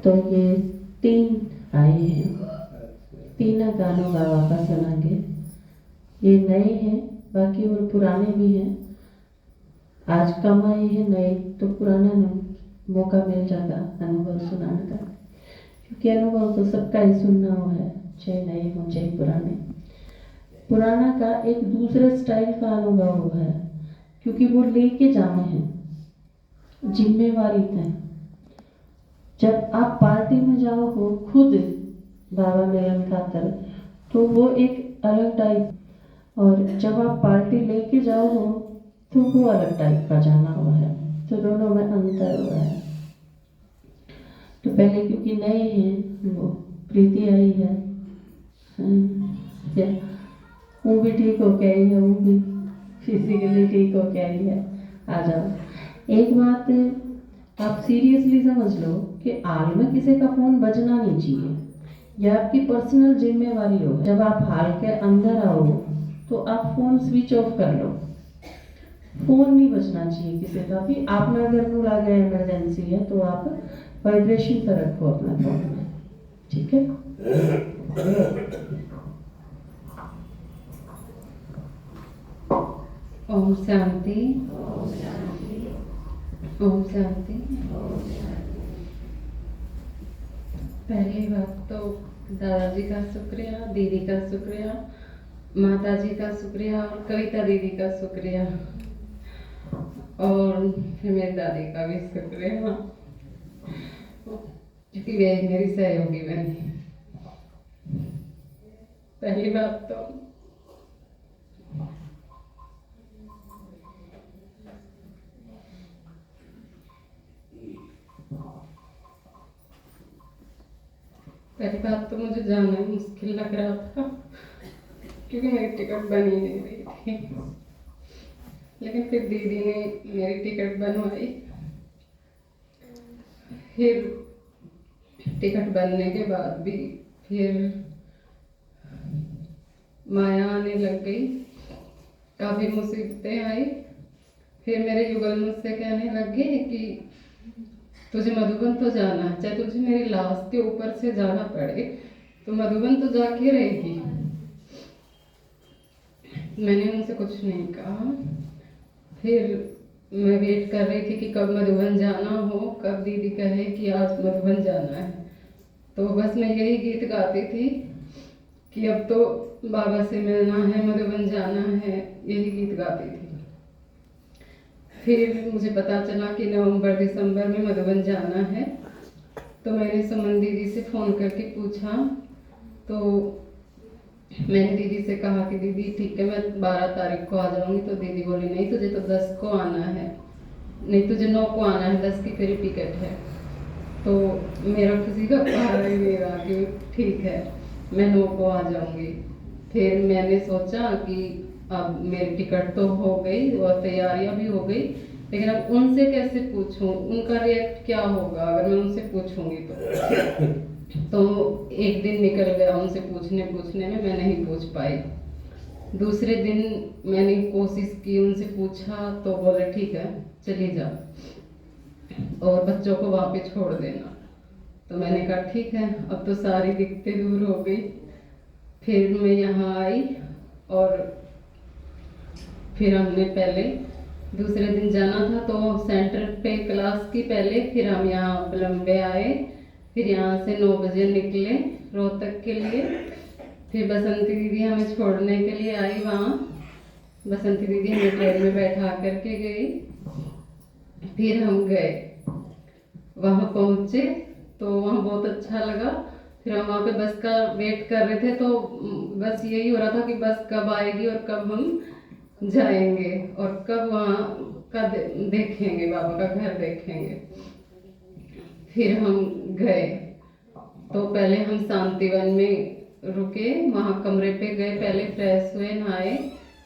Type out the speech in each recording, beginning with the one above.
तो ये 3 आए हैं, तीनों गानों का वापस सुनाएंगे। ये नए हैं, बाकी और पुराने भी हैं। आज कम आए हैं नए, तो पुराना मौका मिल जाता अनुभव सुनाने का, क्योंकि अनुभव तो सबका ही सुनना हुआ है, चाहे नए हों चाहे पुराने। पुराना का एक दूसरे स्टाइल का अनुभव हुआ है, क्योंकि वो लेके जाने हैं, जिम्मेवारी है। जब आप पार्टी में जाओ हो खुद बाबा मिलन खातर, तो वो एक अलग टाइप, और जब आप पार्टी लेके जाओ हो तो वो अलग टाइप का जाना हुआ है। तो दोनों में अंतर हुआ है। तो पहले क्योंकि नए हैं, वो प्रीति आई है, वो भी ठीक हो के आई है, वो भी फिजिकली ठीक हो के आई है। आ जाओ। एक बात आप सीरियसली समझ लो कि हाल में किसी का फोन बजना नहीं चाहिए, यह आपकी पर्सनल जिम्मेवारी हो। जब आप हाल के अंदर आओ तो आप फोन स्विच ऑफ कर लो, फोन नहीं बजना चाहिए किसी का भी। आपने अगर नो लगा इमरजेंसी है तो आप वाइब्रेशन पर रखो अपना फोन में, ठीक है। ओम शांति, ओम शांति। पहली बात तो दादाजी का शुक्रिया, दीदी का शुक्रिया, माता जी का शुक्रिया और कविता दीदी का शुक्रिया, और फिर मेरी दादी का भी शुक्रिया, क्योंकि वे मेरी सहयोगी बनी। पहली बात तो मुझे जाना मुश्किल लग रहा था, क्योंकि मेरी टिकट बनी नहीं रही थी। लेकिन फिर दीदी ने मेरी टिकट बनवाई। फिर टिकट बनने के बाद भी फिर माया आने लग गई, काफ़ी मुसीबतें आई। फिर मेरे युगल मुझसे कहने लगे कि तुझे मधुबन तो जाना है, चाहे तुझे मेरी लाश के ऊपर से जाना पड़े तो मधुबन तो जाके रहेगी। मैंने उनसे कुछ नहीं कहा। फिर मैं वेट कर रही थी कि कब मधुबन जाना हो, कब दीदी कहे कि आज मधुबन जाना है। तो बस मैं यही गीत गाती थी कि अब तो बाबा से मिलना है, मधुबन जाना है, यही गीत गाती थी। फिर मुझे पता चला कि नवंबर दिसंबर में मधुबन जाना है। तो मैंने सुमन दीदी से फ़ोन करके पूछा, तो मैंने दीदी से कहा कि दीदी ठीक है मैं 12 तारीख को आ जाऊंगी। तो दीदी बोली नहीं तुझे तो 10 को आना है, नहीं तुझे 9 को आना है, 10 की तेरी टिकट है। तो मेरा खुशी का पहाड़ ही मेरा कि ठीक है मैं 9 को आ जाऊंगी। फिर मैंने सोचा कि अब मेरी टिकट तो हो गई और तैयारियां भी हो गई, लेकिन अब उनसे कैसे पूछूं, उनका रिएक्ट क्या होगा अगर मैं उनसे पूछूंगी तो एक दिन निकल गया उनसे पूछने में, मैं नहीं पूछ पाई। दूसरे दिन मैंने कोशिश की, उनसे पूछा तो बोले ठीक है चली जाओ और बच्चों को वहाँ पे छोड़ देना। तो मैंने कहा ठीक है, अब तो सारी दिक्कतें दूर हो गई। फिर मैं यहाँ आई और फिर हमने पहले दूसरे दिन जाना था तो सेंटर पे क्लास की पहले, फिर हम यहाँ बलम्बे आए, फिर यहाँ से 9 बजे निकले रोहतक के लिए। फिर बसंती दीदी हमें छोड़ने के लिए आई वहाँ, बसंती दीदी हमें ट्रेन में बैठा करके गई। फिर हम गए, वहाँ पहुँचे तो वहाँ बहुत अच्छा लगा। फिर हम वहाँ पे बस का वेट कर रहे थे, तो बस यही हो रहा था कि बस कब आएगी और कब हम जाएंगे और कब वहाँ का देखेंगे, बाबा का घर देखेंगे। फिर हम गए तो पहले हम शांतिवन में रुके, वहाँ कमरे पे गए, पहले फ्रेश हुए, नहाए,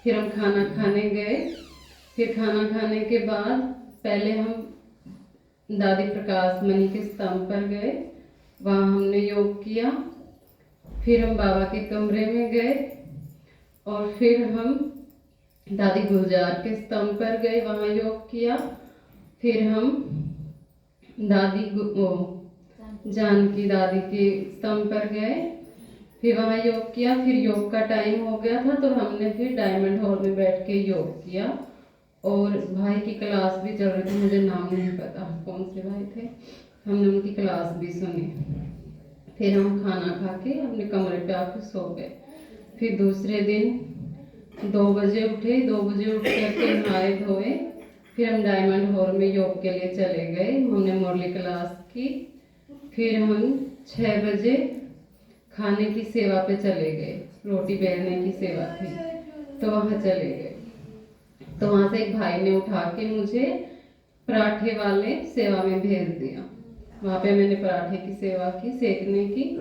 फिर हम खाना खाने गए। फिर खाना खाने के बाद पहले हम दादी प्रकाश मणि के स्तंभ पर गए, वहाँ हमने योग किया। फिर हम बाबा के कमरे में गए और फिर हम दादी गुलजार के स्तंभ पर गए, वहाँ योग किया। फिर हम दादी जानकी दादी के स्तंभ पर गए, फिर वहाँ योग किया। फिर योग का टाइम हो गया था तो हमने फिर डायमंड हॉल में बैठ के योग किया। और भाई की क्लास भी चल रही थी, मुझे नाम नहीं पता कौन से भाई थे, हमने उनकी क्लास भी सुनी। फिर हम खाना खा के अपने कमरे पे आके सो गए। फिर दूसरे दिन 2 बजे उठे, 2 बजे उठ करके नहाए धोए, फिर हम डायमंड हॉल में योग के लिए चले गए। हमने मुरली क्लास की। फिर हम 6 बजे खाने की सेवा पे चले गए, रोटी बेलने की सेवा थी तो वहाँ चले गए। तो वहाँ से एक भाई ने उठा के मुझे पराठे वाले सेवा में भेज दिया। वहाँ पे मैंने पराठे की सेवा की, सेकने की।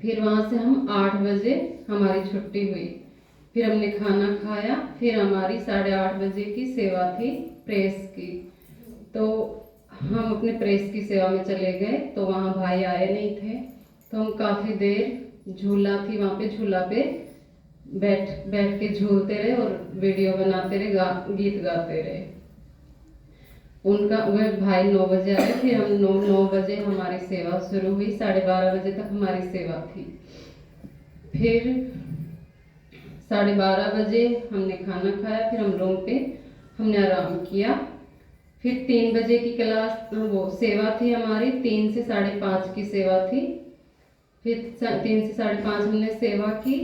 फिर वहाँ से हम 8 बजे हमारी छुट्टी हुई। फिर हमने खाना खाया। फिर हमारी 8:30 बजे की सेवा थी प्रेस की, तो हम अपने प्रेस की सेवा में चले गए। तो वहाँ भाई आए नहीं थे तो हम काफ़ी देर, झूला थी वहाँ पे, झूला पे बैठ बैठ के झूलते रहे और वीडियो बनाते रहे, गीत गाते रहे। उनका वह भाई 9 बजे आए। फिर हम 9 बजे हमारी सेवा शुरू हुई, 12:30 बजे तक हमारी सेवा थी। फिर 12:30 बजे हमने खाना खाया। फिर हम रूम पे हमने आराम किया। फिर 3 बजे की क्लास, वो सेवा थी हमारी, 3 से 5:30 की सेवा थी। फिर 3 से 5:30 हमने सेवा की।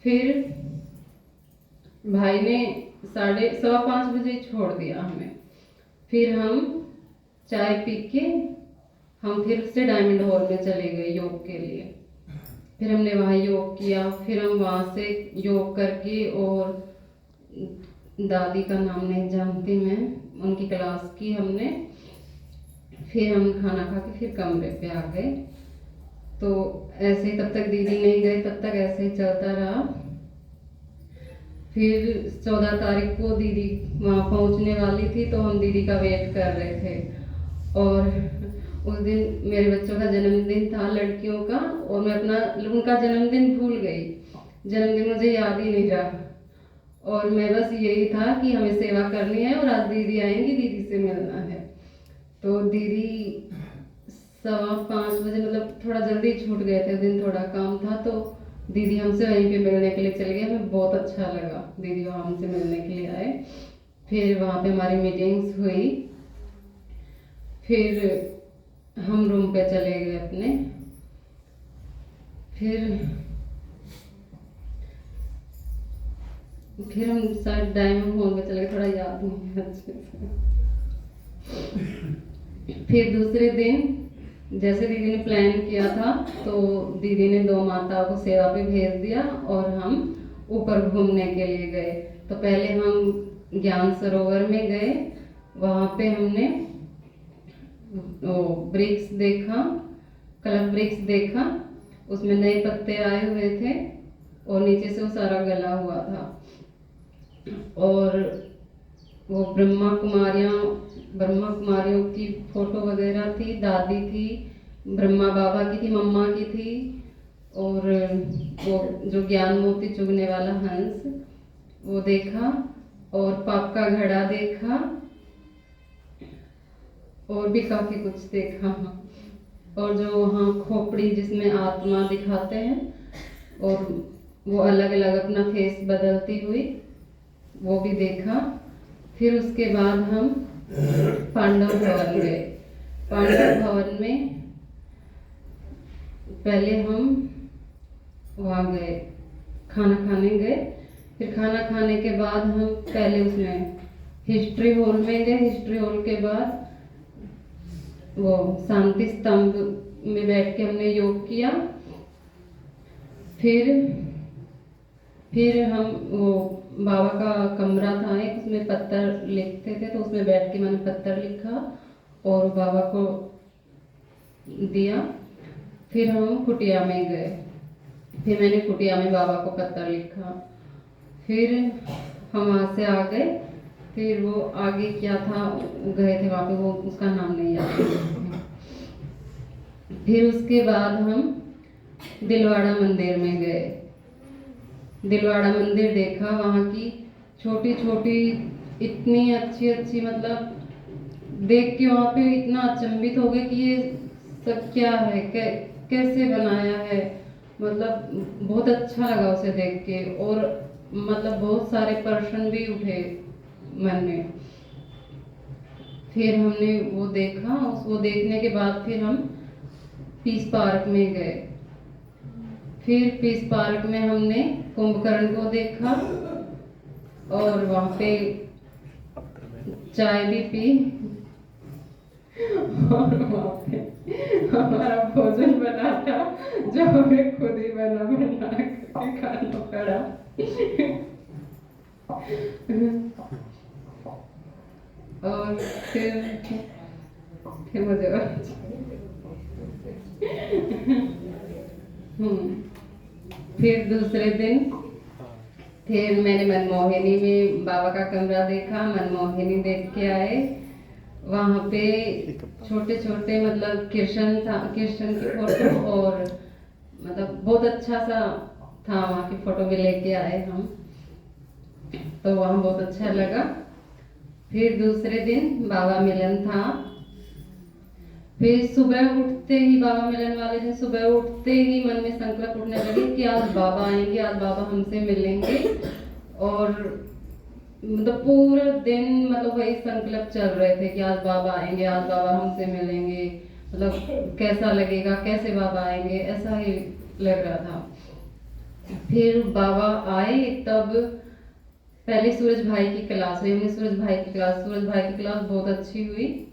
फिर भाई ने 4:15 बजे छोड़ दिया हमें। फिर हम चाय पी के हम फिर से डायमंड हॉल में चले गए योग के लिए। फिर हमने वहाँ योग किया। फिर हम वहाँ से योग करके, और दादी का नाम नहीं जानती मैं, उनकी क्लास की हमने। फिर हम खाना खा के फिर कमरे पे आ गए। तो ऐसे ही तब तक दीदी नहीं गए, तब तक ऐसे ही चलता रहा। फिर 14 तारीख को दीदी वहाँ पहुँचने वाली थी तो हम दीदी का वेट कर रहे थे। और उस दिन मेरे बच्चों का जन्मदिन था, लड़कियों का, और मैं उनका जन्मदिन भूल गई। जन्मदिन मुझे याद ही नहीं रहा। और मैं बस यही था कि हमें सेवा करनी है और आज दीदी आएंगी, दीदी से मिलना है। तो दीदी 5:15 बजे, मतलब थोड़ा जल्दी छूट गए थे उस दिन, थोड़ा काम था, तो दीदी हमसे वहीं पे मिलने के लिए चले गए। हमें बहुत अच्छा लगा, दीदी वहाँ हमसे मिलने के लिए आए। फिर वहाँ पे हमारी मीटिंग्स हुई। फिर हम रूम पे चले गए अपने। फिर हम शायद डायमंड हॉल में चले गए, थोड़ा याद नहीं है अच्छे से। फिर दूसरे दिन जैसे दीदी ने प्लान किया था तो दीदी ने 2 माताओं को सेवा पे भेज दिया और हम ऊपर घूमने के लिए गए। तो पहले हम ज्ञान सरोवर में गए। वहाँ पे हमने वृक्ष देखा, कलश वृक्ष देखा, उसमें नए पत्ते आए हुए थे और नीचे से वो सारा गला हुआ था। और वो ब्रह्मा कुमारियों की फोटो वगैरह थी, दादी थी, ब्रह्मा बाबा की थी, मम्मा की थी, और वो जो ज्ञान मोती चुगने वाला हंस वो देखा, और पाप का घड़ा देखा, और भी काफी कुछ देखा। और जो वहाँ खोपड़ी जिसमें आत्मा दिखाते हैं और वो अलग अलग अपना फेस बदलती हुई, वो भी देखा। फिर उसके बाद हम पांडव भवन गए। पांडव भवन में पहले हम वहाँ गए, खाना खाने गए। फिर खाना खाने के बाद हम पहले उसमें हिस्ट्री हॉल में गए। हिस्ट्री हॉल के बाद वो शांति स्तंभ में बैठ के हमने योग किया। फिर हम वो बाबा का कमरा था एक, उसमें पत्थर लिखते थे, तो उसमें बैठ के मैंने पत्थर लिखा और बाबा को दिया। फिर हम कुटिया में गए। फिर मैंने कुटिया में बाबा को पत्थर लिखा। फिर हम वहाँ से आ गए। फिर वो आगे क्या था, गए थे वहाँ पे, वो उसका नाम नहीं याद। फिर उसके बाद हम दिलवाड़ा मंदिर में गए। दिलवाड़ा मंदिर देखा, वहाँ की छोटी छोटी इतनी अच्छी अच्छी, मतलब देख के वहाँ पे इतना अचंभित हो गए कि ये सब क्या है, कैसे बनाया है। मतलब बहुत अच्छा लगा उसे देख के, और मतलब बहुत सारे प्रश्न भी उठे मन में। फिर हमने वो देखा, वो देखने के बाद फिर हम पीस पार्क में गए। फिर पीस पार्क में हमने कुंभकर्ण को देखा और वहाँ पे चाय भी पी, और वहाँ पे हमारा भोजन बना था जो हमें खुद ही बना के खाना पड़ा। और फिर मुझे फिर दूसरे दिन फिर मैंने मनमोहिनी में बाबा का कमरा देखा, मनमोहिनी देख के आए। वहाँ पे छोटे छोटे मतलब कृष्ण था, कृष्ण की फोटो, और मतलब बहुत अच्छा सा था, वहाँ की फोटो भी लेके आए हम। तो वहाँ बहुत अच्छा लगा। फिर दूसरे दिन बाबा मिलन था। फिर सुबह उठते ही, बाबा मिलन वाले दिन सुबह उठते ही मन में संकल्प उठने लगे कि आज बाबा आएंगे, आज बाबा हमसे मिलेंगे। और मतलब पूरा दिन मतलब वही संकल्प चल रहे थे कि आज बाबा आएंगे, आज बाबा हमसे मिलेंगे, मतलब कैसा लगेगा, कैसे बाबा आएंगे, ऐसा ही लग रहा था। फिर बाबा आए, तब पहले सूरज भाई की क्लास हुई, हमने सूरज भाई की क्लास बहुत अच्छी हुई।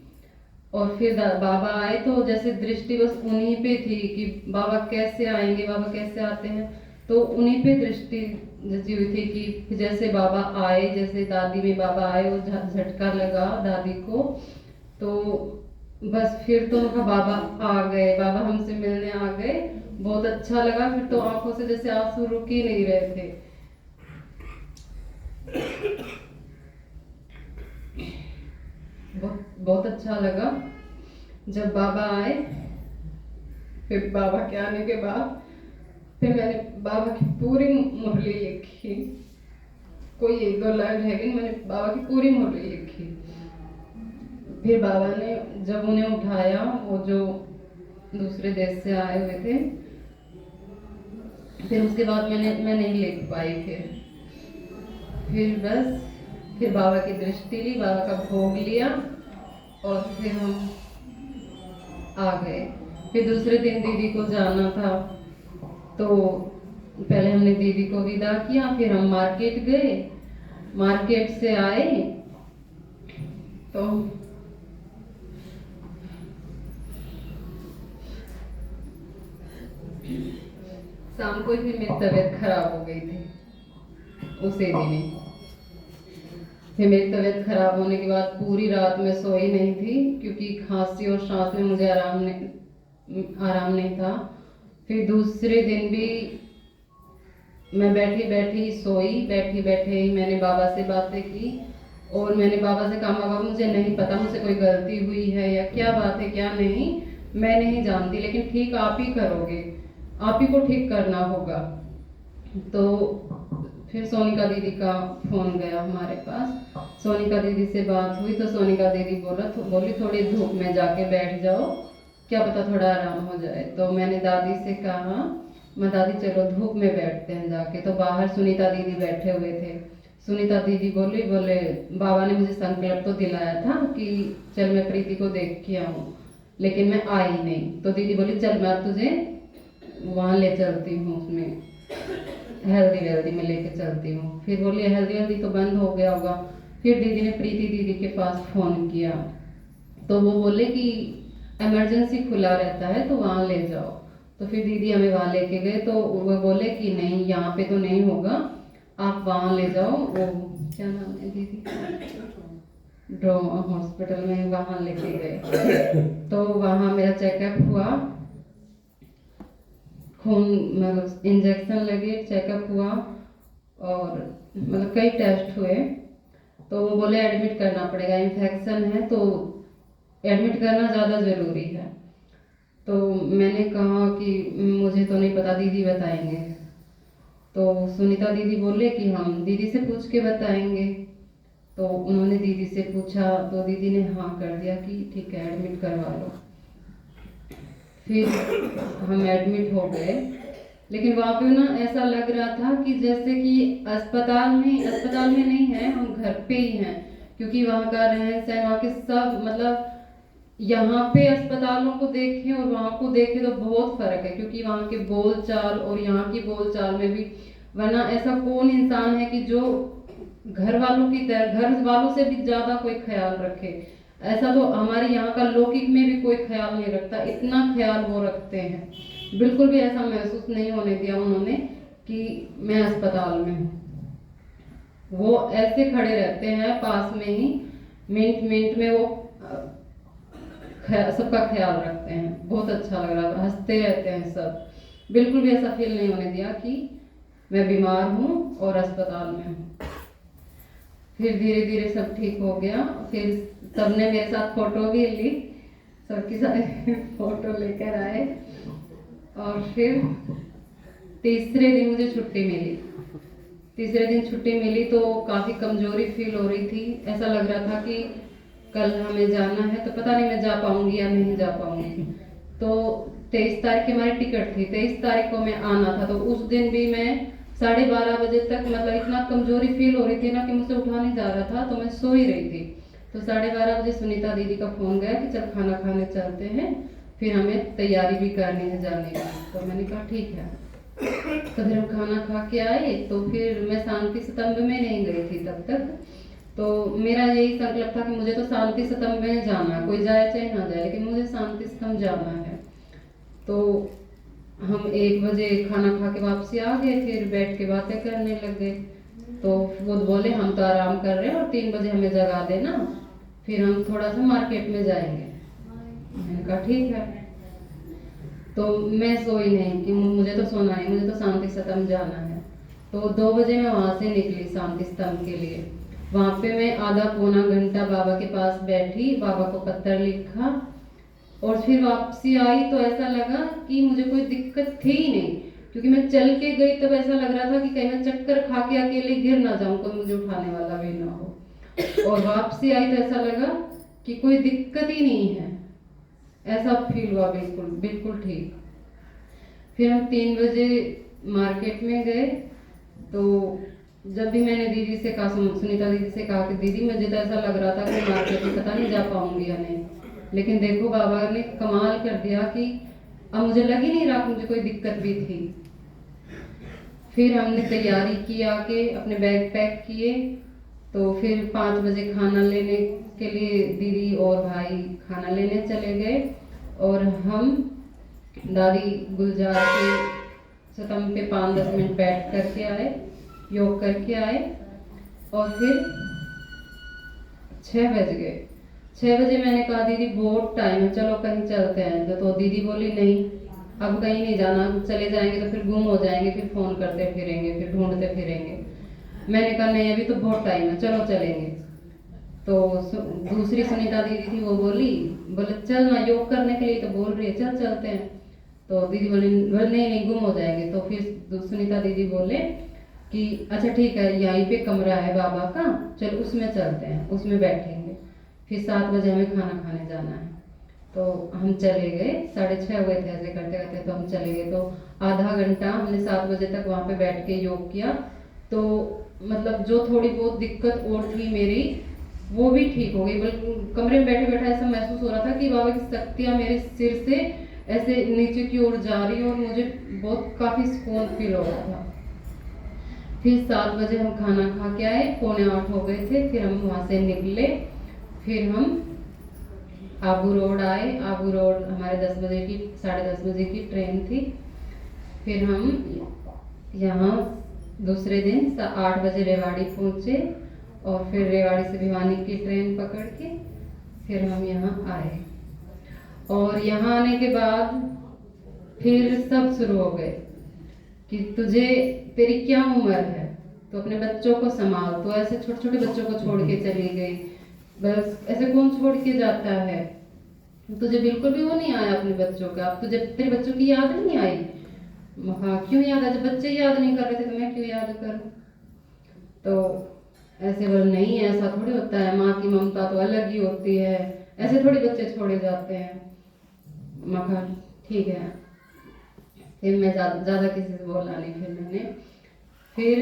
और फिर बाबा आए तो जैसे दृष्टि बस उन्हीं पे थी कि बाबा कैसे आएंगे, बाबा कैसे आते हैं, तो उन्हीं पे दृष्टि जैसी हुई थी कि जैसे बाबा आए, जैसे दादी में बाबा आए, वो झटका लगा दादी को। तो बस फिर तो उनका बाबा आ गए, बाबा हमसे मिलने आ गए, बहुत अच्छा लगा। फिर तो आंखों से जैसे आंसू रुक ही नहीं रहे थे। बहुत अच्छा लगा जब बाबा आए। फिर बाबा के आने के बाद फिर मैंने बाबा की पूरी मुरली लिखी, कोई एक दो लाइन है, लेकिन मैंने बाबा की पूरी मुरली लिखी। फिर बाबा ने जब उन्हें उठाया, वो जो दूसरे देश से आए हुए थे, फिर उसके बाद मैं नहीं लिख पाई। फिर बस फिर बाबा की दृष्टि ली, बाबा का भोग लिया, और फिर हम आ गए। फिर दूसरे दिन दीदी को जाना था, तो पहले हमने दीदी को विदा किया, फिर हम मार्केट गए। मार्केट से आए तो शाम को ही मेरी तबीयत खराब हो गई थी, उसी दिन ही। फिर मेरी तबीयत खराब होने के बाद पूरी रात में सोई नहीं थी, क्योंकि खांसी और सांस में मुझे आराम नहीं था। फिर दूसरे दिन भी मैं बैठी बैठी सोई, बैठी बैठे ही मैंने बाबा से बातें की, और मैंने बाबा से कहा, बाबा मुझे नहीं पता मुझसे कोई गलती हुई है या क्या बात है क्या नहीं, मैं नहीं जानती, लेकिन ठीक आप ही करोगे, आप ही को ठीक करना होगा। तो फिर सोनिका दीदी का फोन गया हमारे पास, सोनिका दीदी से बात हुई, तो सोनिका दीदी बोली थोड़ी धूप में जाके बैठ जाओ, क्या पता थोड़ा आराम हो जाए। तो मैंने दादी से कहा, मैं दादी चलो धूप में बैठते हैं जाके। तो बाहर सुनीता दीदी बैठे हुए थे। सुनीता दीदी बोले बाबा ने मुझे संकल्प तो दिलाया था कि चल मैं प्रीति को देख के आऊँ, लेकिन मैं आई नहीं। तो दीदी बोली चल मैं तुझे वहाँ ले चलती हूँ, उसमें हेल्दी वेल्दी में लेके चलती हूँ। फिर बोली हेल्दी वेल्दी तो बंद हो गया होगा। फिर दीदी ने प्रीति दीदी के पास फ़ोन किया, तो वो बोले कि इमरजेंसी खुला रहता है तो वहाँ ले जाओ। तो फिर दीदी हमें वहाँ लेके गए, तो वो बोले कि नहीं यहाँ पे तो नहीं होगा, आप वहाँ ले जाओ, वो क्या नाम है दीदी, ड्रोमा हॉस्पिटल में, वहाँ लेके गए। तो वहाँ मेरा चेकअप हुआ, खून मतलब इंजेक्शन लगे, चेकअप हुआ, और मतलब कई टेस्ट हुए। तो वो बोले एडमिट करना पड़ेगा, इन्फेक्शन है तो एडमिट करना ज़्यादा ज़रूरी है। तो मैंने कहा कि मुझे तो नहीं पता, दीदी बताएंगे। तो सुनीता दीदी बोले कि हम दीदी से पूछ के बताएंगे। तो उन्होंने दीदी से पूछा तो दीदी ने हाँ कर दिया कि ठीक है एडमिट करवा लो। फिर हम एडमिट हो गए, लेकिन वहाँ पे ना ऐसा लग रहा था कि जैसे कि अस्पताल में नहीं है, हम घर पे ही हैं, क्योंकि वहाँ का रहन सहन, वहाँ के सब मतलब यहाँ पे अस्पतालों को देखें और वहाँ को देखें तो बहुत फर्क है, क्योंकि वहाँ के बोलचाल और यहाँ की बोलचाल में भी, वरना ऐसा कौन इंसान है कि जो घर वालों की तरह, घर वालों से भी ज्यादा कोई ख्याल रखे। ऐसा तो हमारे यहाँ का लौकिक में भी कोई ख्याल नहीं रखता, इतना ख्याल वो रखते हैं। बिल्कुल भी ऐसा महसूस नहीं होने दिया उन्होंने कि मैं अस्पताल में हूँ। वो ऐसे खड़े रहते हैं पास में ही, मिनट मिनट में वो सबका ख्याल रखते हैं। बहुत अच्छा लग रहा है, हंसते रहते हैं सब। बिल्कुल भी ऐसा फील नहीं होने दिया कि मैं बीमार हूँ और अस्पताल में हूँ। फिर धीरे धीरे सब ठीक हो गया। फिर सबने मेरे साथ फोटो भी ली, सबके सारे फोटो लेकर आए। और फिर तीसरे दिन मुझे छुट्टी मिली। तीसरे दिन छुट्टी मिली तो काफ़ी कमजोरी फील हो रही थी। ऐसा लग रहा था कि कल हमें जाना है तो पता नहीं मैं जा पाऊंगी या नहीं जा पाऊंगी। तो 23 तारीख की हमारी टिकट थी, 23 तारीख को मैं आना था। तो उस दिन भी मैं 12:30 बजे तक, मतलब इतना कमजोरी फील हो रही थी ना कि मुझसे उठा नहीं जा रहा था, तो मैं सो ही रही थी। तो 12:30 बजे सुनीता दीदी का फोन गया कि चल खाना खाने चलते हैं, फिर हमें तैयारी भी करनी है जाने की। तो मैंने कहा ठीक है। तो फिर हम खाना खा के आए। तो फिर मैं शांति स्तंभ में नहीं गई थी तब तक। तो मेरा यही संकल्प था कि मुझे तो शांति स्तंभ में जाना है, कोई जाए चाहे ना जाए, लेकिन मुझे शांति स्तंभ जाना है। तो हम 1 बजे खाना खा के वापसी आ गए, फिर बैठ के बातें करने लग गए। तो वो बोले हम तो आराम कर रहे हैं और 3 बजे हमें जगा देना, फिर हम थोड़ा सा मार्केट में जाएंगे। मैंने कहा ठीक है। तो मैं सोई नहीं कि मुझे तो सोना है, मुझे तो शांति स्तंभ जाना है। तो 2 बजे मैं वहाँ से निकली शांति स्तंभ के लिए। वहाँ पे मैं आधा पौना घंटा बाबा के पास बैठी, बाबा को पत्र लिखा और फिर वापसी आई। तो ऐसा लगा कि मुझे कोई दिक्कत थी ही नहीं, क्योंकि मैं चल के गई तब ऐसा लग रहा था कि कहीं मैं चक्कर खा के अकेले गिर ना जाऊं, कोई मुझे उठाने वाला भी ना हो। और वापसी आई तो ऐसा लगा कि कोई दिक्कत ही नहीं है, ऐसा फील हुआ। बिल्कुल बिल्कुल ठीक। फिर हम 3 बजे मार्केट में गए। तो जब भी मैंने दीदी से कहा, सुनीता दीदी से कहा कि दीदी मुझे तो ऐसा लग रहा था कि मार्केट में पता नहीं जा पाऊंगी या नहीं, लेकिन देखो बाबा ने कमाल कर दिया कि अब मुझे लग ही नहीं रहा कि मुझे कोई दिक्कत भी थी। फिर हमने तैयारी की, आके अपने बैग पैक किए। तो फिर 5 बजे खाना लेने के लिए दीदी और भाई खाना लेने चले गए और हम दादी गुलजार के स्तंभ पे 5-10 मिनट बैठ करके आए, योग करके आए। और फिर 6 बज गए। 6 बजे मैंने कहा दीदी बहुत टाइम है, चलो कहीं चलते हैं। तो दीदी बोली नहीं अब कहीं नहीं जाना, चले जाएंगे तो फिर गुम हो जाएंगे, फिर फोन करते फिरेंगे, फिर ढूंढते फिरेंगे। मैंने कहा नहीं अभी तो बहुत टाइम है, चलो चलेंगे। तो दूसरी सुनीता दीदी थी, वो बोले चल ना, योग करने के लिए तो बोल रही है, चल चलते हैं। तो दीदी बोली नहीं गुम हो जाएंगे। तो फिर सुनीता दीदी बोले कि अच्छा ठीक है, यहीं पे कमरा है बाबा का, चल उसमें चलते हैं, उसमें बैठेंगे। फिर 7 बजे हमें खाना खाने जाना है। तो हम चले गए, 6:30 हुए थे ऐसे करते करते। तो हम चले गए। तो आधा घंटा हमने 7 बजे तक वहाँ पे बैठ के योग किया। तो मतलब जो थोड़ी बहुत दिक्कत और थी मेरी, वो भी ठीक हो गई। बल्कि कमरे में बैठे बैठे ऐसा महसूस हो रहा था कि बाबा की शक्तियाँ मेरे सिर से ऐसे नीचे की ओर जा रही और मुझे बहुत काफ़ी सुकून फील हो रहा था। फिर 7 बजे हम खाना खा के आए, 7:45 हो गए थे। फिर हम वहाँ से निकले। फिर हम आबू रोड आए। आबू रोड हमारे 10 बजे की 10:30 बजे की ट्रेन थी। फिर हम यहाँ दूसरे दिन 8 बजे रेवाड़ी पहुँचे और फिर रेवाड़ी से भिवानी की ट्रेन पकड़ के फिर हम यहाँ आए। और यहाँ आने के बाद फिर सब शुरू हो गए कि तेरी क्या उम्र है, तो अपने बच्चों को संभाल। तो ऐसे छोटे छोटे बच्चों को छोड़ के चली गई। बस ऐसे कौन छोड़ के जाता है, तुझे बिल्कुल भी वो नहीं आया अपने बच्चों का। अब तुझे तेरे बच्चों की याद नहीं आई? हाँ क्यों याद है, जब बच्चे याद नहीं कर रहे थे तो मैं क्यों याद करूं। तो ऐसे बोले नहीं ऐसा थोड़ी होता है, माँ की ममता तो अलग ही होती है, ऐसे थोड़ी बच्चे छोड़े जाते हैं। मैं कहा ठीक है। फिर मैं ज़्यादा किसी से बोला नहीं। फिर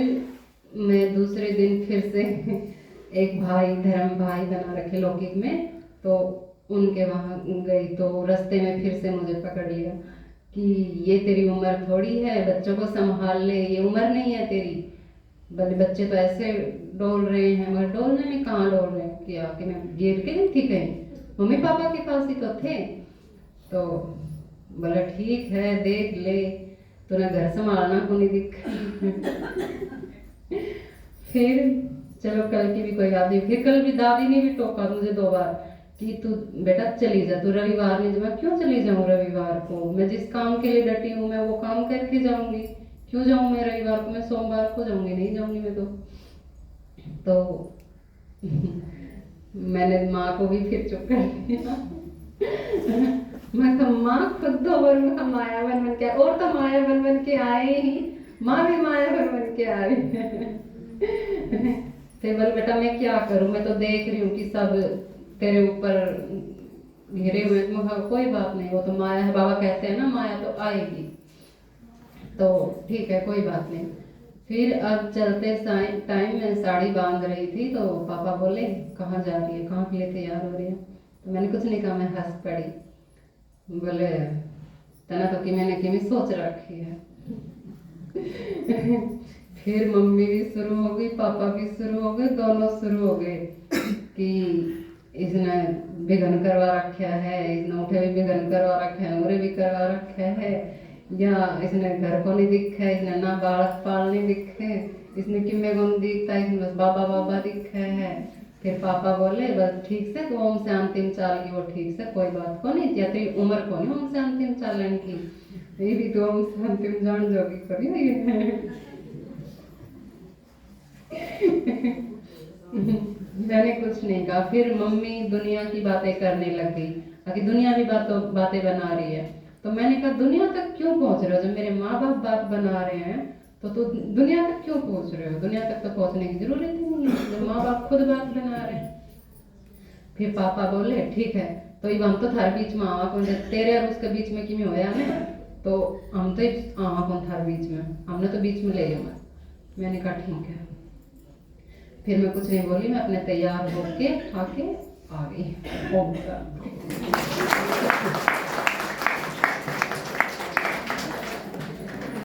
मैं दूसरे दिन फिर से एक भाई, धर्म भाई बना रखे लौकिक में, तो उनके वहाँ गई तो रास्ते में फिर से मुझे पकड़ लिया कि ये तेरी उम्र थोड़ी है, बच्चों को संभाल ले, ये उम्र नहीं है तेरी। भले बच्चे तो ऐसे डोल रहे हैं, मगर डोलने में कहाँ डोल रहे हैं, क्या कि मैं गिर के नहीं थी कहीं, मम्मी पापा के पास ही तो थे। तो बोला ठीक है देख ले, तूने घर संभालना को नहीं दिख। फिर चलो कल की भी कोई बात नहीं। फिर कल भी दादी ने भी टोका मुझे 2 बार कि तू बेटा चली जा, तू रविवार नहीं। मैं क्यों चली जाऊँ रविवार को, मैं जिस काम के लिए डटी हूँ मैं वो काम करके जाऊंगी, क्यों जाऊँ मैं रविवार को, मैं सोमवार को जाऊंगी, नहीं जाऊंगी मैं तो मैंने माँ को भी फिर चुप कर दिया। मैं तो माँ खुद 2 बार में माया बन के, और तो माया बन के आए ही, माँ भी माया बन के आई। फिर बोल बेटा मैं क्या करूं, मैं तो देख रही हूँ कि सब तेरे ऊपर घिरे हुए। कोई बात नहीं, वो तो माया है, बाबा कहते हैं ना माया तो आएगी, तो ठीक है कोई बात नहीं। फिर अब चलते टाइम मैं साड़ी बांध रही थी तो पापा बोले कहाँ जा रही है, कहाँ के लिए तैयार हो रही है। तो मैंने कुछ नहीं कहा, मैं हंस पड़ी। बोले तना तो कि मैंने कि सोच रखी है। फिर मम्मी भी शुरू हो गई, पापा भी शुरू हो गए, दोनों शुरू हो गए कि इसने बिघन करवा रखा है, इसने उठे भी बिघन करवा रखा है, उरे भी करवा रखा है, या इसने घर को नहीं दिखा, इसने ना बालक पालने दिखे, इसने किम्मे को नहीं दिखता, इसने बस बाबा बाबा दिखा है। फिर पापा बोले बस ठीक से तो ओम शांति चाल की, वो ठीक से कोई बात को नहीं, या तेरी उम्र को नहीं ओम शांति चालन की, ये भी तो ओम शांति जान जोगी करी। मैंने कुछ नहीं कहा। फिर मम्मी दुनिया की बातें करने लग गई कि दुनिया भी बातें बना रही है। तो मैंने कहा दुनिया तक क्यों पहुंच रहे हो, जब मेरे माँ बाप बात बना रहे हैं तो दुनिया तक क्यों पहुंच रहे हो, दुनिया तक तो पहुंचने की जरूरत ही नहीं है, जब माँ बाप खुद बात बना रहे हैं। फिर पापा बोले ठीक है, तो ये हम तो थार बीच में आवा कौन, तेरे और उसके बीच में किमें होया ना, तो हम तो आवा कौन थार बीच में, हमने तो बीच में ले लिया। मैंने कहा ठीक है। फिर मैं कुछ नहीं बोली, मैं अपने तैयार होके आके आ गई।